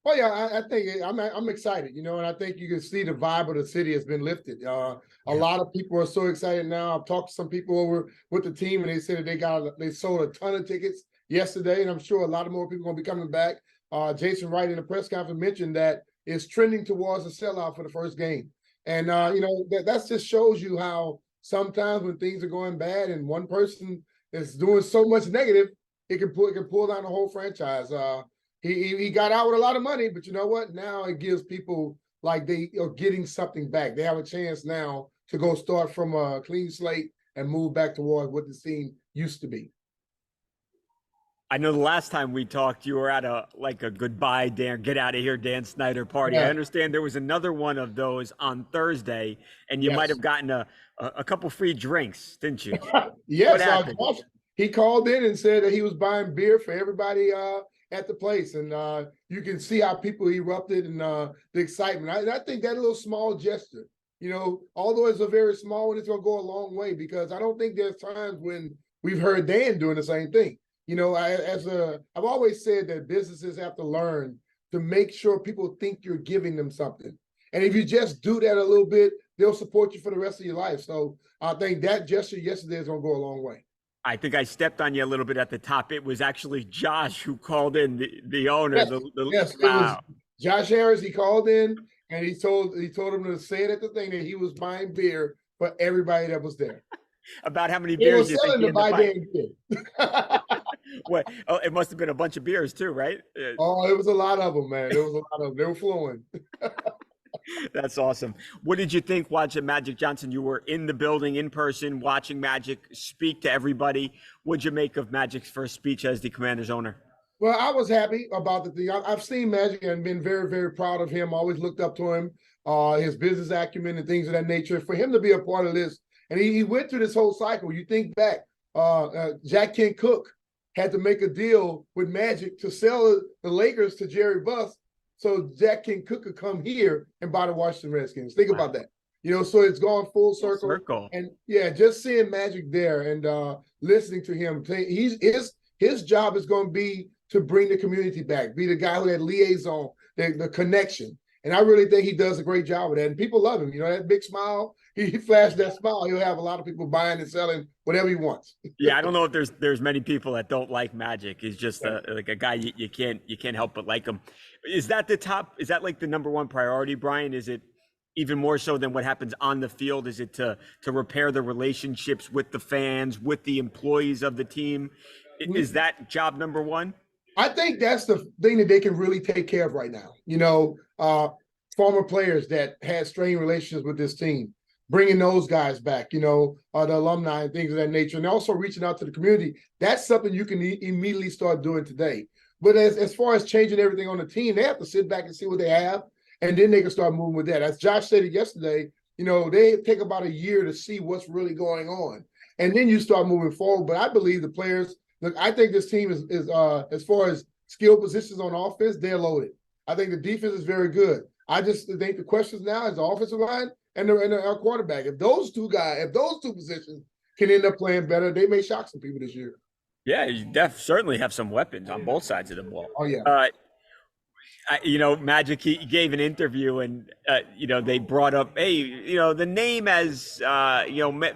Oh yeah, I think I'm excited, and I think you can see the vibe of the city has been lifted. A Yeah. lot of people are so excited now. I've talked to some people over with the team, and they said that they sold a ton of tickets yesterday, and I'm sure a lot of more people are going to be coming back. Jason Wright in the press conference mentioned that it's trending towards a sellout for the first game, and that just shows you how sometimes when things are going bad and one person is doing so much negative, it can pull down the whole franchise. He got out with a lot of money, but you know what? Now it gives people like they are getting something back. They have a chance now to go start from a clean slate and move back towards what the scene used to be. I know the last time we talked, you were at a goodbye, Dan, get out of here, Dan Snyder party. I Yeah. understand there was another one of those on Thursday, and you might Yes. have gotten a couple free drinks, didn't you? What Yes. happened? Josh, he called in and said that he was buying beer for everybody at the place, and you can see how people erupted and the excitement. I think that little small gesture, although it's a very small one, it's going to go a long way because I don't think there's times when we've heard Dan doing the same thing. I've always said that businesses have to learn to make sure people think you're giving them something. And if you just do that a little bit, they'll support you for the rest of your life. So I think that gesture yesterday is going to go a long way. I think I stepped on you a little bit at the top. It was actually Josh who called in, the owner. Yes, yes, it was Wow. Josh Harris. He called in and he told him to say it at the thing that he was buying beer for everybody that was there. About how many They were beers do you think selling he the ended up buy buying? damn beer. What? Oh, it must have been a bunch of beers too, right? Oh, it was a lot of them, man. There was a lot of them. They were flowing. That's awesome. What did you think watching Magic Johnson? You were in the building in person watching Magic speak to everybody. What'd you make of Magic's first speech as the Commanders owner? Well, I was happy about the thing. I've seen Magic and been very, very proud of him. Always looked up to him, his business acumen and things of that nature. For him to be a part of this, and he went through this whole cycle. You think back, Jack Kent Cook had to make a deal with Magic to sell the Lakers to Jerry Buss, so Jack Kent Cook could come here and buy the Washington Redskins. Think about that. So it's gone full Full circle. circle. And yeah, just seeing Magic there and listening to him, his job is going to be to bring the community back, be the guy who that liaison, the connection. And I really think he does a great job of that. And people love him. That big smile, he flashed that smile. He'll have a lot of people buying and selling whatever he wants. Yeah, I don't know if there's many people that don't like Magic. He's just like a guy you can't help but like him. Is that the top? Is that like the number one priority, Brian? Is it even more so than what happens on the field? Is it to repair the relationships with the fans, with the employees of the team? Is that job number one? I think that's the thing that they can really take care of right now. Former players that had strained relationships with this team, bringing those guys back, the alumni and things of that nature, and also reaching out to the community. That's something you can immediately start doing today. But as far as changing everything on the team, they have to sit back and see what they have, and then they can start moving with that. As Josh said it yesterday, they take about a year to see what's really going on, and then you start moving forward. But I believe the players. Look, I think this team is as far as skill positions on offense, they're loaded. I think the defense is very good. I just think the questions now is the offensive line and our quarterback. If those two positions can end up playing better, they may shock some people this year. Yeah, you certainly have some weapons on both sides of the ball. Oh yeah. Magic, he gave an interview and, they brought up, hey, the name as,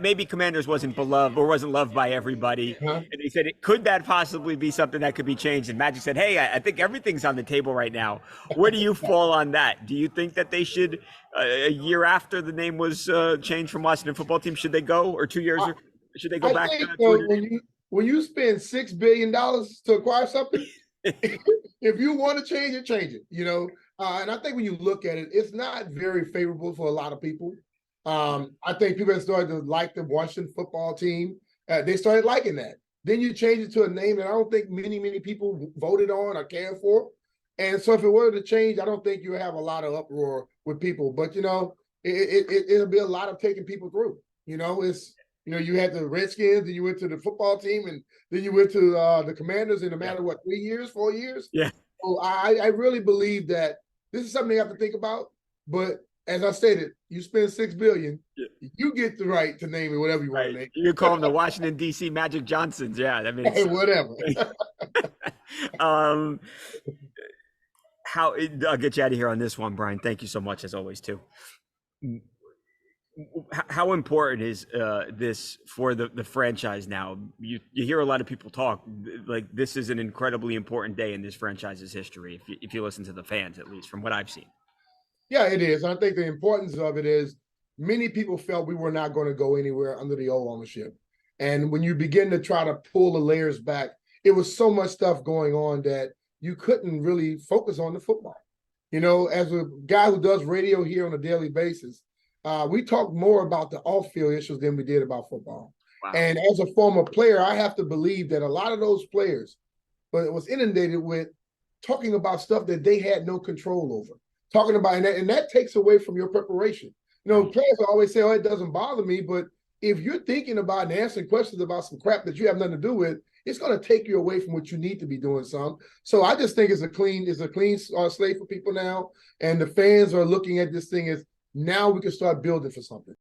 maybe Commanders wasn't beloved or wasn't loved by everybody. Huh? And he said, could that possibly be something that could be changed? And Magic said, hey, I think everything's on the table right now. Where do you fall on that? Do you think that they should, a year after the name was changed from Washington football team, should they go, or 2 years, or should they go back think, to when you spend $6 billion to acquire something, if you want to change it, change it. And I think when you look at it, it's not very favorable for a lot of people. I think people have started to like the Washington football team. They started liking that. Then you change it to a name that I don't think many people voted on or cared for. And so if it were to change, I don't think you have a lot of uproar with people. But it'll be a lot of taking people through. You had the Redskins, and you went to the football team, and then you went to the Commanders in a matter of 3 years, 4 years? Yeah. So I really believe that this is something they have to think about. But as I stated, you spend $6 billion, you get the right to name it whatever you want to name. You call them the Washington D.C. Magic Johnsons. Yeah, I mean, Hey, whatever. how I'll get you out of here on this one, Brian. Thank you so much as always too. How important is this for the franchise now? You hear a lot of people talk like this is an incredibly important day in this franchise's history. If you listen to the fans, at least from what I've seen. Yeah, it is. I think the importance of it is many people felt we were not going to go anywhere under the old ownership. And when you begin to try to pull the layers back, it was so much stuff going on that you couldn't really focus on the football. You know, as a guy who does radio here on a daily basis, we talk more about the off-field issues than we did about football. Wow. And as a former player, I have to believe that a lot of those players was inundated with talking about stuff that they had no control over. Talking about, and that takes away from your preparation. You know, players always say, oh, it doesn't bother me, but if you're thinking about and answering questions about some crap that you have nothing to do with, it's going to take you away from what you need to be doing some. So I just think it's a clean slate for people now. And the fans are looking at this thing as now we can start building for something.